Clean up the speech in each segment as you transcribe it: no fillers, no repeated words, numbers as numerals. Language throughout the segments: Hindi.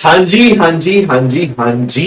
हाँ जी, हाँ जी, हाँ जी, हाँ जी।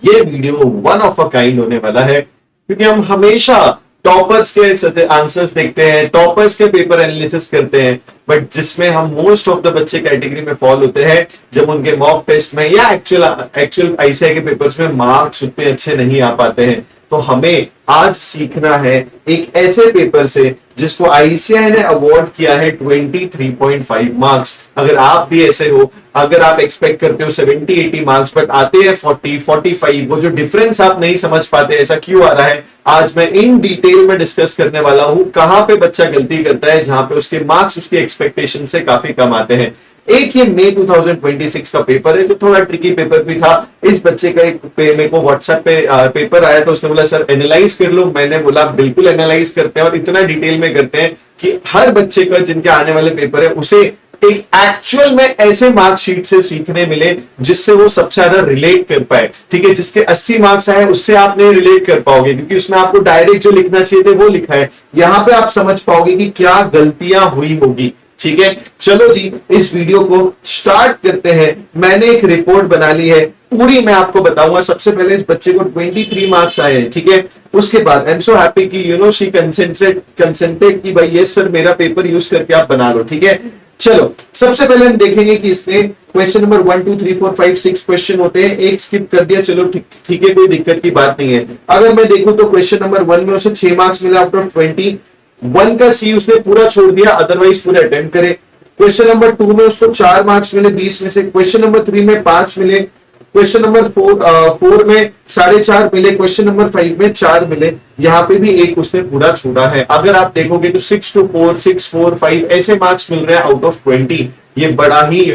ये video one of a kind होने वाला है क्योंकि हम हमेशा टॉपर्स के आंसर्स देखते हैं, टॉपर्स के पेपर एनालिसिस करते हैं, बट जिसमें हम मोस्ट ऑफ द बच्चे कैटेगरी में फॉल होते हैं जब उनके मॉक टेस्ट में या एक्चुअल एक्चुअल आईसीआई के पेपर्स में मार्क्स उतने अच्छे नहीं आ पाते हैं। तो हमें आज सीखना है एक ऐसे पेपर से जिसको आईसीआई ने अवार्ड किया है 23.5 मार्क्स। अगर आप भी ऐसे हो, अगर आप एक्सपेक्ट करते हो 70-80 मार्क्स बट आते हैं 40-45, वो जो डिफरेंस आप नहीं समझ पाते ऐसा क्यों आ रहा है, आज मैं इन डिटेल में डिस्कस करने वाला हूं। कहां पे बच्चा गलती करता है जहां पे उसके मार्क्स उसकी एक्सपेक्टेशन से काफी कम आते हैं। एक ये मई 2026 का पेपर है जो थोड़ा ट्रिकी पेपर भी था। इस बच्चे का एक मेरे को व्हाट्सएप पे पेपर आया था, उसने बोला सर एनालाइज कर लो। मैंने बोला बिल्कुल एनालाइज करते हैं और इतना डिटेल में करते हैं कि हर बच्चे का जिनके आने वाले पेपर है उसे एक एक्चुअल में ऐसे मार्कशीट से सीखने मिले जिससे वो सबसे ज्यादा रिलेट कर पाए। ठीक है, जिसके 80 मार्क्स आए उससे आप नहीं रिलेट कर पाओगे क्योंकि उसमें आपको डायरेक्ट जो लिखना चाहिए थे वो लिखा है। यहां पे आप समझ पाओगे कि क्या गलतियां हुई होगी। ठीक है, चलो जी इस वीडियो को स्टार्ट करते हैं। मैंने एक रिपोर्ट बना ली है, पूरी मैं आपको बताऊंगा। सबसे पहले इस बच्चे को 23 मार्क्स आए हैं। ठीक है, उसके बाद आई एम सो हैप्पी कि शी कंसेंटेड कि भाई यस सर मेरा पेपर यूज करके आप बना लो। ठीक है, चलो सबसे पहले हम देखेंगे कि इसने क्वेश्चन नंबर 1 2 3 4 5 6 क्वेश्चन होते हैं, एक स्किप कर दिया, चलो ठीक है, कोई दिक्कत की बात नहीं है। अगर मैं देखूं तो क्वेश्चन नंबर 1 में उसे 6 मार्क्स मिला आउट ऑफ 20। 1 का सी उसने पूरा छोड़ दिया, अदरवाइज पूरे अटेम्प्ट करे। क्वेश्चन नंबर 2 में उसको 4 मार्क्स मिले 20 में से। क्वेश्चन नंबर 3 में 5 मिले। क्वेश्चन नंबर 4 में 4.5 मिले। क्वेश्चन नंबर 5 में 4 मिले। यहाँ पे भी एक उसने पूरा छोड़ा है। अगर आप देखोगे तो 6 to 4 6 4 5 ऐसे मार्क्स मिल रहे हैं आउट ऑफ 20। ये बड़ा ही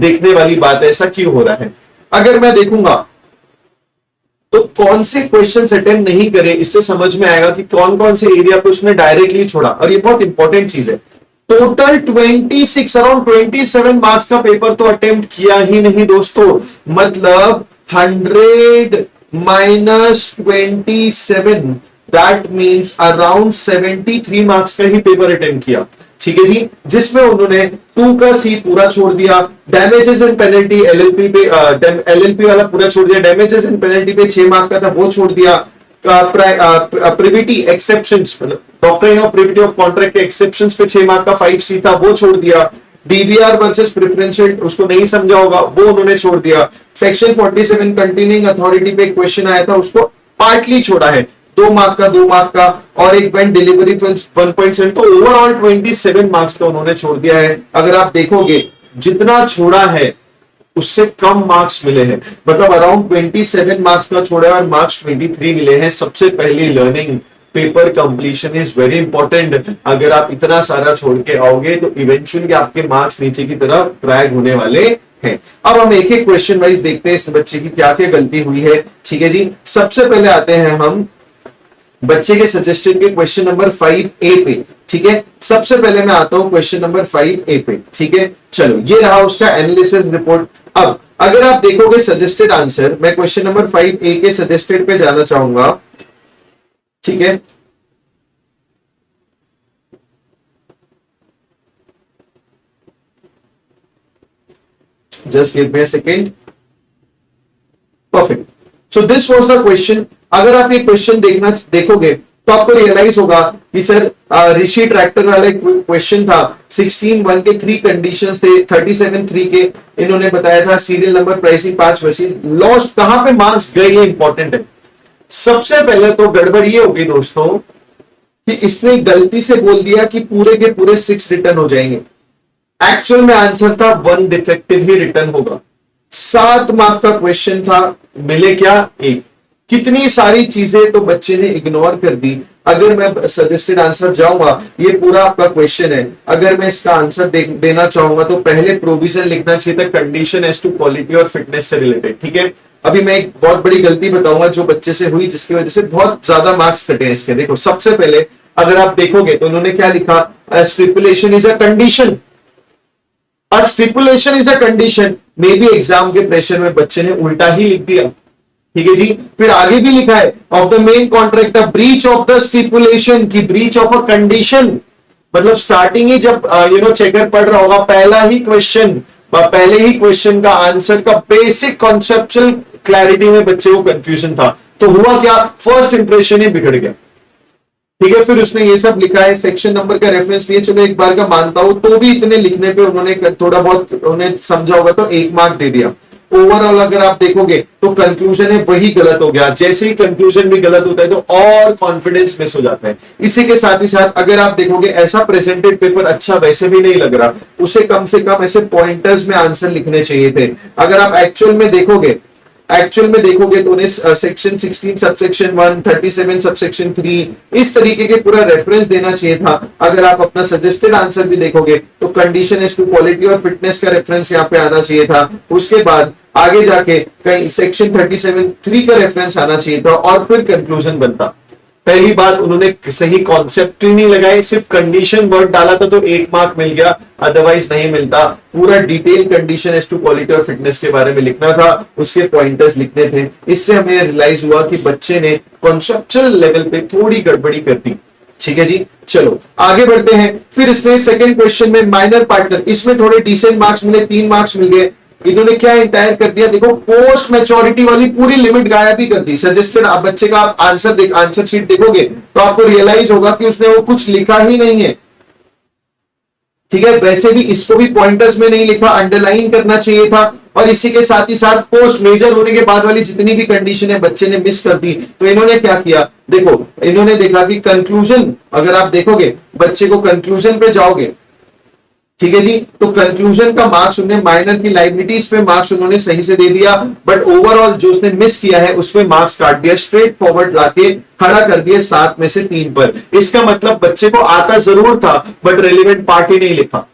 देखने वाली बात है, ऐसा क्यों हो रहा है। अगर मैं देखूंगा तो कौन से क्वेश्चंस अटेम्प्ट नहीं करे, इससे समझ में आएगा कि कौन कौन से एरिया पे उसने डायरेक्टली छोड़ा। और ये बहुत इंपॉर्टेंट चीज है। टोटल 26 अराउंड 27 मार्क्स का पेपर तो अटेम्प्ट किया ही नहीं दोस्तों। मतलब 100 minus 27 that means around 73 marks का ही पेपर अटेम्प्ट किया। ठीक है जी, जिसमें उन्होंने 2 का सी पूरा छोड़ दिया। डैमेजेस एंड पेनल्टी एलएलपी पे एलएलपी वाला पूरा छोड़ दिया। डैमेजेस एंड पेनल्टी पे 6 मार्क का था, वो छोड़ दिया। Privity exceptions doctrine of privity of contract के एक्सेप्शंस पे 6 मार्क का 5 सी था, वो छोड़ दिया। डीबीआर वर्सेस प्रेफरेंशियल उसको नहीं समझा होगा, वो उन्होंने छोड़ दिया। सेक्शन 47 कंटिन्यूइंग अथॉरिटी पे क्वेश्चन आया था, उसको पार्टली छोड़ा है, 2 मार्क का 2 मार्क का, और एक बेंड डिलीवरी 1.7। तो ओवरऑल 27 मार्क्स का उन्होंने छोड़ दिया है। अगर आप देखोगे जितना छोड़ा है उससे कम मार्क्स मिले हैं, मतलब अराउंड 27 मार्क्स का छोड़ा है और मार्क्स 23 मिले हैं। सबसे पहले learning paper completion is very important. अगर आप इतना सारा छोड़ के आओगे तो इवेंचुअली आपके मार्क्स नीचे की तरफ ड्रैग होने वाले हैं। अब हम एक एक क्वेश्चन वाइज देखते हैं इस बच्चे की क्या क्या गलती हुई है। ठीक है जी, सबसे पहले आते हैं हम बच्चे के सजेस्टेड के क्वेश्चन नंबर 5A पे। ठीक है, सबसे पहले मैं आता हूं क्वेश्चन नंबर 5A पे। ठीक है, चलो ये रहा उसका एनालिसिस रिपोर्ट। अब अगर आप देखोगे सजेस्टेड आंसर, मैं क्वेश्चन नंबर 5A के सजेस्टेड पे जाना चाहूंगा। ठीक है, just give me a second. Perfect, so this was the question. अगर आप ये क्वेश्चन देखोगे तो आपको रियलाइज होगा कि सर ऋषि ट्रैक्टर वाला क्वेश्चन था। 16(1) के 3 कंडीशंस थे, 37(3) के इन्होंने बताया था। Serial number, pricing, 5 machine, lost, कहां पे मार्क्स गए ये इंपॉर्टेंट है। सबसे पहले तो गड़बड़ ये होगी दोस्तों कि इसने गलती से बोल दिया कि पूरे के पूरे 6 रिटर्न हो जाएंगे। एक्चुअल में आंसर था 1 डिफेक्टिव ही रिटर्न होगा। 7 मार्क का क्वेश्चन था, मिले क्या 1। कितनी सारी चीजें तो बच्चे ने इग्नोर कर दी। अगर मैं सजेस्टेड आंसर जाऊंगा, ये पूरा आपका क्वेश्चन है, अगर मैं इसका आंसर देना चाहूंगा तो पहले प्रोविजन लिखना चाहिए था, कंडीशन एज टू क्वालिटी और फिटनेस से रिलेटेड। ठीक है, अभी मैं एक बहुत बड़ी गलती बताऊंगा जो बच्चे से हुई, जिसकी वजह से बहुत ज्यादा मार्क्स कटे हैं इसके। देखो सबसे पहले अगर आप देखोगे तो उन्होंने क्या लिखा, stipulation is a condition. Stipulation is a condition, may be exam के प्रेशर में बच्चे ने उल्टा ही लिख दिया। ठीक है जी, फिर आगे भी लिखा है of the main contract breach of the stipulation की ब्रीच ऑफ अ कंडीशन। मतलब स्टार्टिंग ही जब चेकर पढ़ रहा होगा, पहला ही क्वेश्चन पहले ही क्वेश्चन का आंसर का बेसिक कॉन्सेप्चुअल क्लैरिटी में बच्चे को कंफ्यूजन था, तो हुआ क्या, फर्स्ट इंप्रेशन ही बिगड़ गया। ठीक है, फिर उसने ये सब लिखा है, सेक्शन नंबर का रेफरेंस लिए, चलो एक बार का मानता हूं, तो भी इतने लिखने पे उन्होंने थोड़ा बहुत उन्हें समझा होगा तो 1 मार्क दे दिया। ओवरऑल अगर आप देखोगे तो कंक्लूजन है वही गलत हो गया। जैसे ही कंक्लूजन भी गलत होता है तो और कॉन्फिडेंस मिस हो जाता है। इसी के साथ ही साथ अगर आप देखोगे ऐसा प्रेजेंटेड पेपर अच्छा वैसे भी नहीं लग रहा, उसे कम से कम ऐसे पॉइंटर्स में आंसर लिखने चाहिए थे। अगर आप एक्चुअल में देखोगे तो उन्हें सेक्शन 16 सबसेक्शन 1 37 सबसेक्शन 3 इस तरीके के पूरा रेफरेंस देना चाहिए था। अगर आप अपना सजेस्टेड आंसर भी देखोगे तो कंडीशन एज टू क्वालिटी और फिटनेस का रेफरेंस यहाँ पे आना चाहिए था। उसके बाद आगे जाके कहीं सेक्शन 37(3) का रेफरेंस आना चाहिए था और फिर कंक्लूजन बनता। पहली बात, उन्होंने सही कॉन्सेप्ट ही नहीं लगाए, सिर्फ कंडीशन वर्ड डाला था तो 1 मार्क मिल गया, अदरवाइज नहीं मिलता। पूरा detail condition as to quality और फिटनेस के बारे में लिखना था, उसके पॉइंटर्स लिखने थे। इससे हमें रियलाइज हुआ कि बच्चे ने कॉन्सेप्चुअल लेवल पे थोड़ी गड़बड़ी कर दी। ठीक है जी, चलो आगे बढ़ते हैं। फिर इसमें सेकंड क्वेश्चन में माइनर पार्टनर, इसमें थोड़े डिसेंट मार्क्स मिले, 3 मार्क्स मिल गए। इन्होंने क्या इंटायर कर दिया, देखो पोस्ट मैच्योरिटी वाली पूरी लिमिट गायब ही कर दी। सजेस्टेड आप बच्चे का आंसर शीट देखोगे तो आपको रियलाइज होगा कि उसने वो कुछ लिखा ही नहीं है। ठीक है, वैसे भी इसको भी पॉइंटर्स में नहीं लिखा, अंडरलाइन करना चाहिए था। और इसी के साथ ही साथ पोस्ट मेजर होने के बाद वाली जितनी भी कंडीशन है बच्चे ने मिस कर दी। तो इन्होंने क्या किया, देखो इन्होंने देखा कि कंक्लूजन, अगर आप देखोगे बच्चे को कंक्लूजन पे जाओगे, ठीक है जी, तो कंक्लूजन का मार्क्स उन्होंने, माइनर की लाइबिलिटीज पे मार्क्स उन्होंने सही से दे दिया, बट ओवरऑल जो उसने मिस किया है उसमें मार्क्स काट दिया, स्ट्रेट फॉरवर्ड लाके खड़ा कर दिया 7 में से 3 पर। इसका मतलब बच्चे को आता जरूर था बट रेलिवेंट पार्ट ही नहीं लिखा।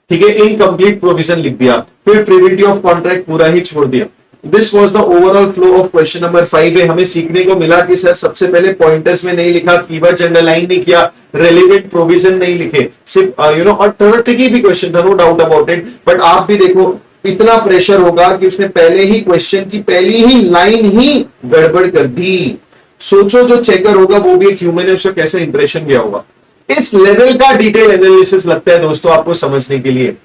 ठीक है, इनकम्प्लीट प्रोविजन लिख दिया, फिर प्रिविटी ऑफ कॉन्ट्रैक्ट पूरा ही छोड़ दिया। This was the overall flow of question number 5 है। हमें सीखने को मिला कि सर सबसे पहले पॉइंटर्स में नहीं लिखा, कीवर्ड अंडरलाइन नहीं किया, रेलिवेंट प्रोविजन नहीं लिखे, सिर्फ और थोड़ा ट्रिकी भी क्वेश्चन था, no doubt about it. But आप भी देखो इतना प्रेशर होगा कि उसने पहले ही क्वेश्चन की पहली ही लाइन ही गड़बड़ कर दी। सोचो जो चेकर होगा वो भी एक ह्यूमन है, उसका कैसे इंप्रेशन गया होगा। इस लेवल का डिटेल एनालिसिस लगता है दोस्तों आपको समझने के लिए।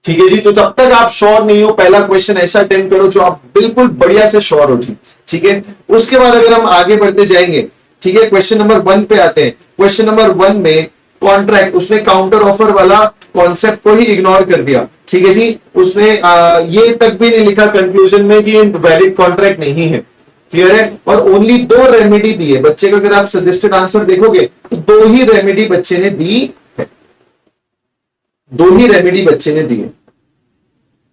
ठीक है जी, तो तब तक आप श्योर नहीं हो, पहला क्वेश्चन ऐसा अटेम्प्ट करो जो आप बिल्कुल बढ़िया से श्योर हो जी। ठीक है, उसके बाद अगर हम आगे बढ़ते जाएंगे, ठीक है, क्वेश्चन नंबर 1 पे आते हैं। क्वेश्चन नंबर 1 में कॉन्ट्रैक्ट, उसने काउंटर ऑफर वाला कॉन्सेप्ट को ही इग्नोर कर दिया। ठीक है जी, उसने ये तक भी नहीं लिखा कंक्लूजन में कि वैलिड कॉन्ट्रैक्ट नहीं है। क्लियर है, और ओनली 2 रेमेडी दी है बच्चे का। अगर आप सजेस्टेड आंसर देखोगे तो 2 ही रेमेडी बच्चे ने दी है, 2 ही रेमेडी बच्चे ने दी है।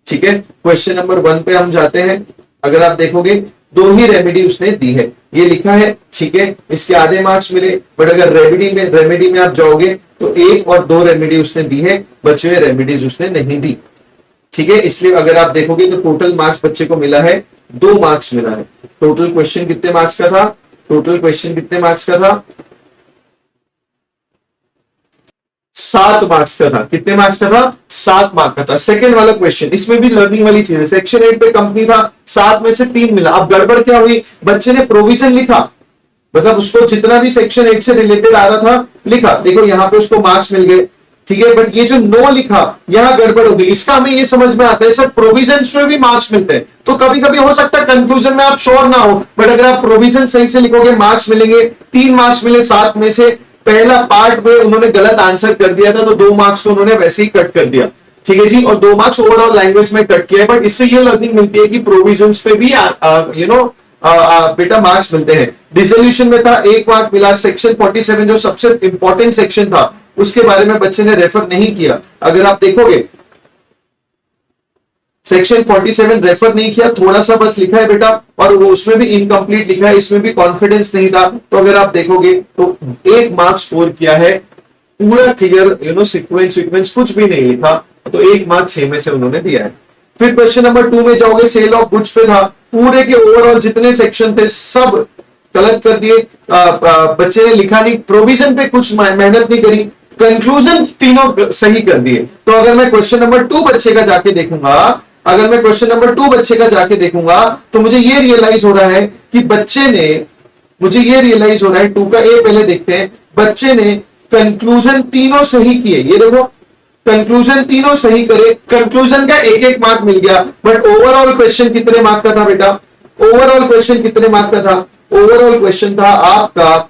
ठीक है, क्वेश्चन नंबर 1 पे हम जाते हैं। अगर आप देखोगे 2 ही रेमेडी उसने दी है, ये लिखा है। ठीक है, इसके आधे मार्क्स मिले, बट अगर रेमेडी में आप जाओगे तो 1 और 2 रेमेडी उसने दी है, बचे हुए रेमेडीज उसने नहीं दी। ठीक है, इसलिए अगर आप देखोगे तो टोटल मार्क्स बच्चे को मिला है 2 मार्क्स मिला है। टोटल क्वेश्चन कितने मार्क्स का था, टोटल क्वेश्चन कितने मार्क्स का था, 7 मार्क्स का था। कितने मार्क्स का था, 7 मार्क्स का था। सेकंड वाला क्वेश्चन, इसमें भी लर्निंग वाली चीज है। सेक्शन 8 पे कंपनी था, 7 में से 3 मिला। अब गड़बड़ क्या हुई, बच्चे ने प्रोविजन लिखा, मतलब उसको जितना भी सेक्शन 8 से रिलेटेड आ रहा था लिखा। देखो यहां पे उसको मार्क्स मिल गए, ठीक है, बट ये जो 9 लिखा यहां गड़बड़ हो गई। इसका हमें ये समझ में आता है सर प्रोविजंस में भी मार्क्स मिलते हैं, तो कभी कभी हो सकता है कंक्लूजन में आप श्योर ना हो, बट अगर आप प्रोविजन सही से लिखोगे मार्क्स मिलेंगे। 3 मार्क्स मिले 7 में से। पहला पार्ट में उन्होंने गलत आंसर कर दिया था तो 2 मार्क्स तो उन्होंने वैसे ही कट कर दिया। ठीक है जी, और 2 मार्क्स ओवरऑल लैंग्वेज में कट किया है। बट इससे ये लर्निंग मिलती है कि प्रोविजंस पे भी बेटा मार्क्स मिलते हैं। डिसोल्यूशन में था 1 मार्क मिला। सेक्शन 47 जो सबसे इंपॉर्टेंट सेक्शन था उसके बारे में बच्चे ने रेफर नहीं किया। अगर आप देखोगे सेक्शन 47 रेफर नहीं किया, थोड़ा सा बस लिखा है बेटा, और वो उसमें भी इनकम्प्लीट लिखा है, इसमें भी कॉन्फिडेंस नहीं था। तो अगर आप देखोगे तो 1 मार्क स्कोर किया है, पूरा क्लियर सीक्वेंस कुछ भी नहीं लिखा, तो 1 मार्क 6 में से उन्होंने दिया है। फिर क्वेश्चन नंबर 2 में जाओगे, सेल ऑफ गुड्स पे था, पूरे के ओवरऑल जितने सेक्शन थे सब गलत कर दिए। बच्चे ने लिखा नहीं, प्रोविजन पे कुछ मेहनत नहीं करी, कंक्लूजन तीनों सही कर दिए। तो अगर मैं क्वेश्चन नंबर 2 बच्चे का जाके देखूंगा, अगर मैं क्वेश्चन नंबर 2 बच्चे का जाके देखूंगा तो मुझे ये रियलाइज हो रहा है कि बच्चे ने, मुझे ये रियलाइज हो रहा है, 2 का ए पहले देखते हैं। बच्चे ने कंक्लूजन तीनों सही किए, ये देखो कंक्लूजन तीनों सही करे, कंक्लूजन का एक एक मार्क मिल गया, बट ओवरऑल क्वेश्चन कितने मार्क का था बेटा? ओवरऑल क्वेश्चन कितने मार्क का था? ओवरऑल क्वेश्चन था आपका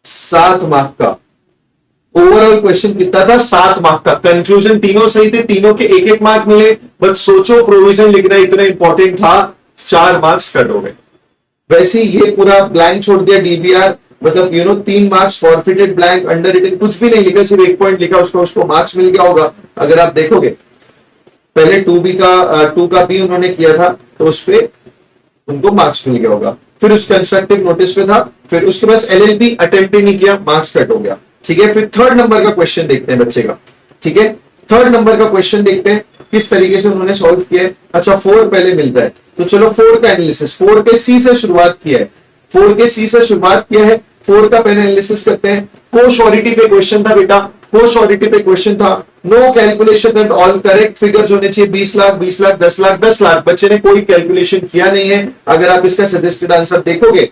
7 मार्क का। ओवरऑल क्वेश्चन कितना था? 7 मार्क का। कंक्लूजन तीनों सही थे, तीनों के एक एक मार्क मिले, बट सोचो प्रोविजन लिखना इतना इंपॉर्टेंट था, 4 मार्क्स कट हो गए। वैसे ये पूरा ब्लैंक छोड़ दिया डीबीआर, मतलब 3 marks forfeited, blank, under written, कुछ भी नहीं लिखा, सिर्फ 1 पॉइंट लिखा, उसको मार्क्स मिल गया होगा। अगर आप देखोगे पहले 2 का भी उन्होंने किया था, तो उस पे उनको मार्क्स मिल गया होगा। फिर उस कंस्ट्रक्टिव नोटिस पे था, फिर उसके बाद एलएलबी अटेम्प्ट ही नहीं किया, मार्क्स कट हो गया। ठीक है, फिर थर्ड नंबर का क्वेश्चन देखते हैं बच्चे का। ठीक है, थर्ड नंबर का क्वेश्चन देखते हैं किस तरीके से उन्होंने सॉल्व किया है। अच्छा, 4 पहले मिल रहा है, तो चलो 4 का एनालिसिस, 4 के सी से शुरुआत किया है, 4 के सी से शुरुआत किया है। 4 का पहले एनालिसिस करते हैं। कोश्योरिटी पे क्वेश्चन था बेटा, कोश्योरिटी पे क्वेश्चन था। No calculation and all correct figures होने चाहिए, 20 लाख, 20 लाख, 10 लाख, 10 लाख। बच्चे ने कोई कैलकुलेशन किया नहीं है। अगर आप इसका सजेस्टेड आंसर देखोगे,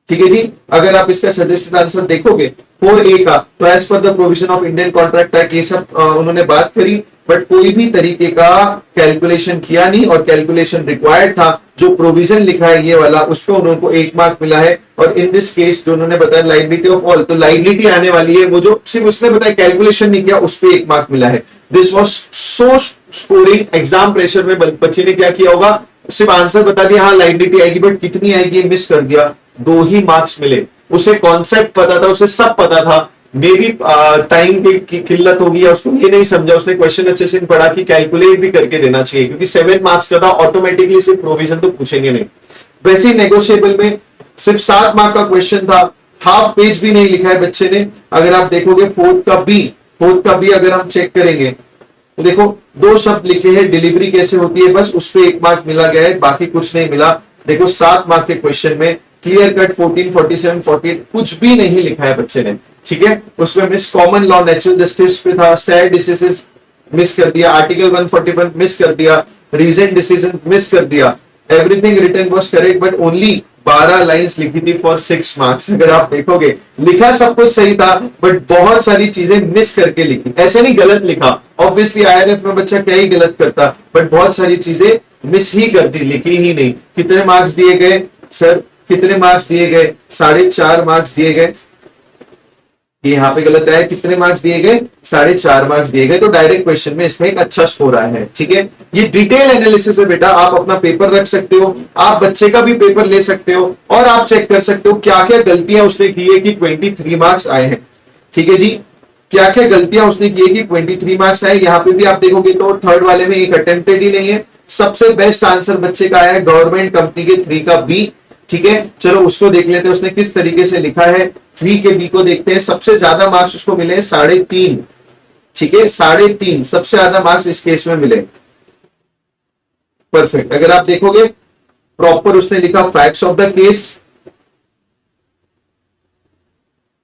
ठीक है जी, अगर आप इसका सजेस्टेड आंसर देखोगे 4A का, तो as per the provision of Indian Contract Act, ये सब उन्होंने बात करी, बट कोई भी तरीके का कैलकुलेशन किया नहीं, और कैलकुलेशन रिक्वायर्ड था जो प्रोविजन लिखा है ये वाला, उस पर उनको 1 मार्क मिला है। और इन दिस केस जो उन्होंने बताया लाइबिलिटी ऑफ ऑल, तो लाइबिलिटी आने वाली है, वो जो सिर्फ उसने बताया कैलकुलेशन नहीं किया, उस पर 1 मार्क मिला है। This was so scoring, exam pressure में बच्चे ने क्या किया होगा, सिर्फ आंसर बता दिया, हाँ लाइबिलिटी आएगी, बट कितनी आएगी मिस कर दिया, 2 ही मार्क्स मिले। उसे कॉन्सेप्ट पता था, उसे सब पता था, मे बी टाइम की किल्लत होगी, या उसको ये नहीं समझा, उसने क्वेश्चन अच्छे से पढ़ा कि कैलकुलेट भी करके देना चाहिए, क्योंकि 7 मार्क्स का था, ऑटोमेटिकली सिर्फ प्रोविजन तो पूछेंगे नहीं। वैसे ही नेगोशिएबल में सिर्फ 7 मार्क का क्वेश्चन था, हाफ पेज भी नहीं लिखा है बच्चे ने। अगर आप देखोगे 4th का बी अगर हम चेक करेंगे, तो देखो 2 शब्द लिखे हैं, डिलीवरी कैसे होती है, बस उस पे 1 मार्क मिला गया है, बाकी कुछ नहीं मिला। देखो 7 मार्क के क्वेश्चन में क्लियर कट 14, 47, 48 कुछ भी नहीं लिखा है बच्चे ने। ठीक है, उसमें miss common law, natural justice पे था, स्टेयर डिसीजेस मिस कर दिया, आर्टिकल 141 मिस कर दिया, रीजन डिसीजन मिस कर दिया। Everything written was correct, but only 12 lines लिखी थी फॉर 6 मार्क्स। अगर आप देखोगे लिखा सब कुछ सही था, बट बहुत सारी चीजें मिस करके लिखी। ऐसे नहीं गलत लिखा, ऑब्वियसली आईआरएफ में बच्चा क्या ही गलत करता, बट बहुत सारी चीजें मिस ही कर दी, लिखी ही नहीं। कितने मार्क्स दिए गए सर? कितने मार्क्स दिए गए? 4.5 मार्क्स दिए गए। ये यहाँ पे गलत है, कितने मार्क्स दिए गए? 4.5 मार्क्स दिए गए। तो डायरेक्ट क्वेश्चन में इसमें एक अच्छा स्कोर आया है। ठीक है, ये डिटेल एनालिसिस है बेटा, आप अपना पेपर रख सकते हो, आप बच्चे का भी पेपर ले सकते हो, और आप चेक कर सकते हो क्या क्या गलतियां उसने की है कि 23 मार्क्स आए हैं। ठीक है जी, क्या क्या गलतियां उसने की है कि 23 मार्क्स आए। यहाँ पे भी आप देखोगे तो थर्ड वाले में एक अटेम्प्टेड ही नहीं है। सबसे बेस्ट आंसर बच्चे का आया है गवर्नमेंट कंपनी के 3 का बी। ठीक है, चलो उसको देख लेते हैं उसने किस तरीके से लिखा है। 3 के बी को देखते हैं। सबसे ज्यादा मार्क्स उसको मिले 3.5। ठीक है, 3.5 सबसे ज्यादा मार्क्स इस केस में मिले। परफेक्ट। अगर आप देखोगे प्रॉपर उसने लिखा facts of the case,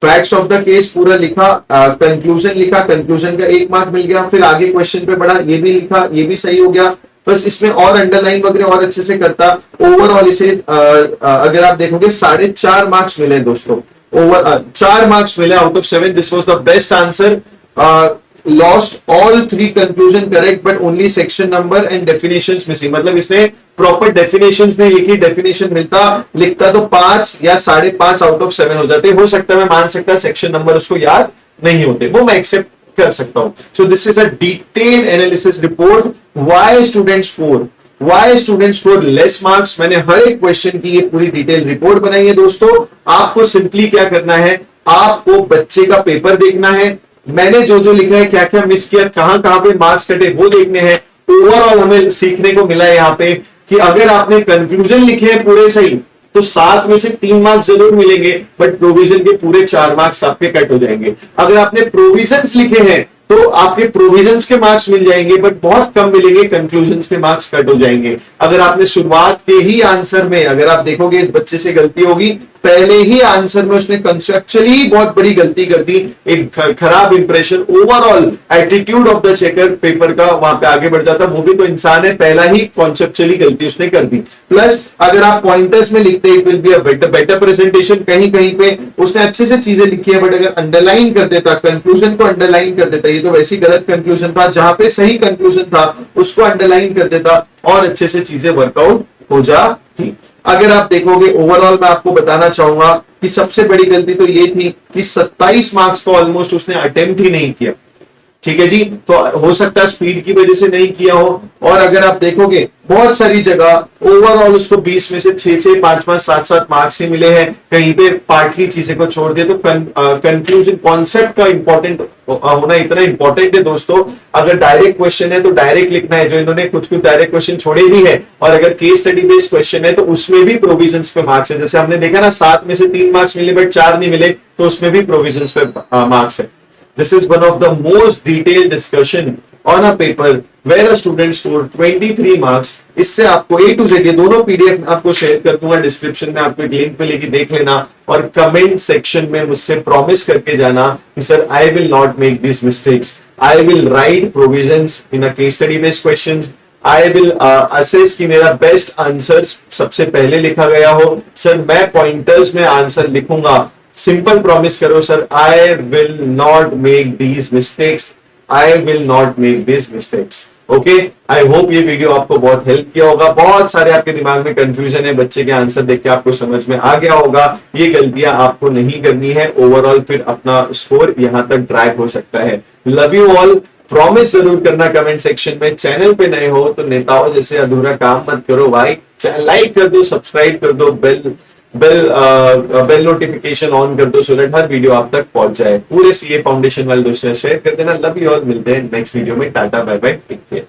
facts of the case पूरा लिखा, कंक्लूजन लिखा, कंक्लूजन का 1 मार्क मिल गया। फिर आगे क्वेश्चन पे बढ़ा, ये भी लिखा, ये भी सही हो गया। बस इसमें और अंडरलाइन वगैरह और अच्छे से करता। ओवरऑल इसे अगर आप देखोगे 4.5 मार्क्स मिले दोस्तों, ओवर 4 मार्क्स मिले out of 7। This was the best answer. Lost all 3 conclusion correct, but only section number and definitions missing. मतलब इसने प्रॉपर डेफिनेशंस नहीं लिखी, डेफिनेशन लिखता तो 5 या 5.5 आउट ऑफ 7 हो जाते। हो सकता है, मैं मान सकता सेक्शन नंबर उसको याद नहीं होते, वो मैं एक्सेप्ट कर सकता हूं। So this is a detailed analysis report. Why student score less marks. मैंने हर एक क्वेश्चन की ये पूरी डिटेल रिपोर्ट बनाई है दोस्तों। आपको सिंपली क्या करना है, आपको बच्चे का पेपर देखना है, मैंने जो जो लिखा है, क्या क्या मिस किया, कहां कहां पे मार्क्स कटे, वो देखने हैं। ओवरऑल हमें सीखने को मिला है यहाँ पे कि अगर आपने कंक्लूजन लिखे हैं पूरे सही, तो 7 में से 3 मार्क्स जरूर मिलेंगे, बट प्रोविजन के पूरे 4 मार्क्स आपके कट हो जाएंगे। अगर आपने प्रोविजंस लिखे हैं तो आपके प्रोविजंस के मार्क्स मिल जाएंगे, बट बहुत कम मिलेंगे, कंक्लूजन्स के मार्क्स कट हो जाएंगे। अगर आपने शुरुआत के ही आंसर में, अगर आप देखोगे इस बच्चे से गलती होगी, पहले ही आंसर में उसने कंसेप्चुअली बहुत बड़ी गलती कर दी, एक खराब impression, overall attitude of the checker paper का वहां पे आगे बढ़ जाता। वो भी तो इंसान है, पहला ही कॉन्सेप्चुअली गलती उसने कर दी। प्लस अगर आप पॉइंटर्स में लिखते it will be a better presentation, कहीं कहीं पे उसने अच्छे से चीजें लिखी है, बट अगर अंडरलाइन कर देता, कंक्लूजन को अंडरलाइन कर देता, ये तो वैसी गलत कंक्लूजन था, जहां पे सही कंक्लूजन था उसको अंडरलाइन कर देता और अच्छे से चीजें वर्कआउट हो जाती। अगर आप देखोगे ओवरऑल, मैं आपको बताना चाहूंगा कि सबसे बड़ी गलती तो ये थी कि 27 मार्क्स को ऑलमोस्ट उसने अटेम्प्ट ही नहीं किया। ठीक है जी, तो हो सकता है स्पीड की वजह से नहीं किया हो। और अगर आप देखोगे बहुत सारी जगह ओवरऑल उसको 20 में से 6-6, 5-5, 7-7 मार्क्स ही मिले हैं, कहीं पे पार्टली चीजें को छोड़ दिया। तो कंक्लूजन कॉन्सेप्ट का इंपॉर्टेंट होना इतना इंपॉर्टेंट है दोस्तों। अगर डायरेक्ट क्वेश्चन है तो डायरेक्ट लिखना है, जो इन्होंने कुछ कुछ डायरेक्ट क्वेश्चन छोड़े भी है। और अगर केस स्टडी बेस्ड क्वेश्चन है तो उसमें भी प्रोविजंस पे मार्क्स है। जैसे हमने देखा ना, 7 में से 3 मार्क्स मिले बट 4 नहीं मिले, तो उसमें भी प्रोविजंस पे मार्क्स है। This is one of the most detailed discussion on a paper where a student scored 23 marks. इससे आपको A to Z, ये दोनों PDF आपको शेयर कर दूंगा डिस्क्रिप्शन में, आपको एक लिंक पे लेके देख लेना और कमेंट सेक्शन में मुझसे प्रॉमिस करके जाना कि sir I will not make this mistakes, I will write provisions in a case study based questions, I will assess कि मेरा बेस्ट आंसर सबसे पहले लिखा गया हो। सर मैं पॉइंटर्स में आंसर लिखूंगा, सिंपल प्रॉमिस करो sir, I will not make these mistakes, I will not make this mistakes. Okay, I hope ये वीडियो आपको बहुत हेल्प किया होगा। बहुत सारे आपके दिमाग में कंफ्यूजन है, बच्चे के आंसर देख के आपको समझ में आ गया होगा ये गलतियां आपको नहीं करनी है। ओवरऑल फिर अपना स्कोर यहां तक ट्रैक हो सकता है। Love you all. प्रॉमिस जरूर करना कमेंट सेक्शन में। चैनल पे नए हो तो नेताओं जैसे अधूरा काम मत करो भाई, लाइक कर दो, सब्सक्राइब कर दो, बेल नोटिफिकेशन ऑन कर दो, सो दैट हर वीडियो आप तक पहुंच जाए। पूरे सीए फाउंडेशन वाले दोस्तों शेयर कर देना। लव यू ऑल, मिलते हैं नेक्स्ट वीडियो में। Tata bye bye, take care.